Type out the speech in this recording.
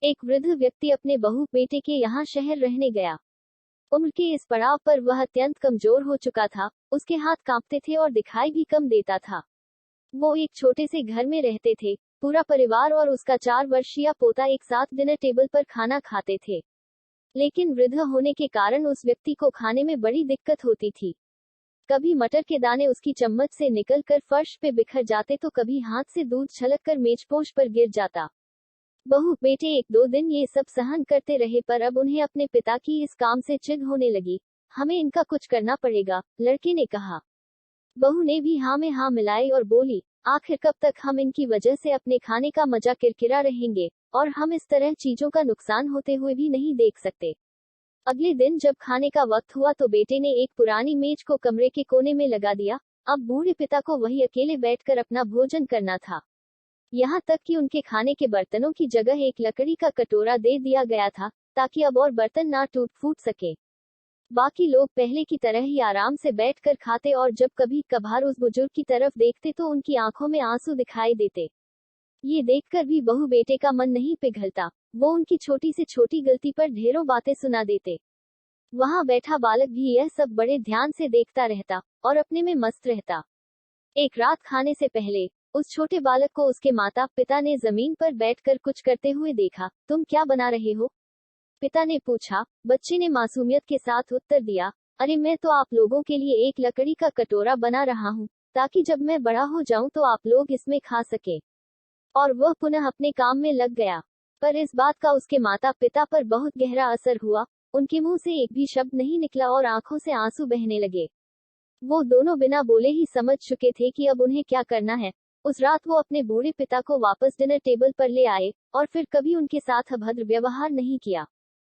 एक वृद्ध व्यक्ति अपने बहू बेटे के यहाँ शहर रहने गया। उम्र के इस पड़ाव पर वह अत्यंत कमजोर हो चुका था, उसके हाथ कांपते थे और दिखाई भी कम देता था। वो एक छोटे से घर में रहते थे। पूरा परिवार और उसका 4 वर्षीय पोता एक साथ डिनर टेबल पर खाना खाते थे। लेकिन वृद्ध होने के कारण उस व्यक्ति को खाने में बड़ी दिक्कत होती थी। कभी मटर के दाने उसकी चम्मच से निकलकर फर्श पे बिखर जाते तो कभी हाथ से दूध छलककर मेजपोश पर गिर जाता। बहू बेटे 1-2 दिन ये सब सहन करते रहे, पर अब उन्हें अपने पिता की इस काम से चिढ़ होने लगी। हमें इनका कुछ करना पड़ेगा, लड़के ने कहा। बहू ने भी हाँ में हाँ मिलाई और बोली, आखिर कब तक हम इनकी वजह से अपने खाने का मजा किरकिरा रहेंगे, और हम इस तरह चीजों का नुकसान होते हुए भी नहीं देख सकते। अगले दिन जब खाने का वक्त हुआ तो बेटे ने एक पुरानी मेज को कमरे के कोने में लगा दिया। अब बूढ़े पिता को वही अकेले बैठकर अपना भोजन करना था। यहाँ तक कि उनके खाने के बर्तनों की जगह एक लकड़ी का कटोरा दे दिया गया था, ताकि अब और बर्तन ना टूट फूट सके। बाकी लोग पहले की तरह ही आराम से बैठकर खाते और जब कभी कभार उस बुजुर्ग की तरफ देखते तो उनकी आंखों में आंसू दिखाई देते। ये देखकर भी बहू बेटे का मन नहीं पिघलता। वो उनकी छोटी से छोटी गलती पर ढेरों बातें सुना देते। वहाँ बैठा बालक भी यह सब बड़े ध्यान से देखता रहता और अपने में मस्त रहता। एक रात खाने से पहले उस छोटे बालक को उसके माता पिता ने जमीन पर बैठकर कुछ करते हुए देखा। तुम क्या बना रहे हो? पिता ने पूछा। बच्चे ने मासूमियत के साथ उत्तर दिया, अरे मैं तो आप लोगों के लिए एक लकड़ी का कटोरा बना रहा हूँ, ताकि जब मैं बड़ा हो जाऊं तो आप लोग इसमें खा सके। और वह पुनः अपने काम में लग गया। पर इस बात का उसके माता पिता पर बहुत गहरा असर हुआ। उनके मुंह से एक भी शब्द नहीं निकला और आंखों से आंसू बहने लगे। वो दोनों बिना बोले ही समझ चुके थे कि अब उन्हें क्या करना है। उस रात वो अपने बूढ़े पिता को वापस डिनर टेबल पर ले आए और फिर कभी उनके साथ अभद्र व्यवहार नहीं किया।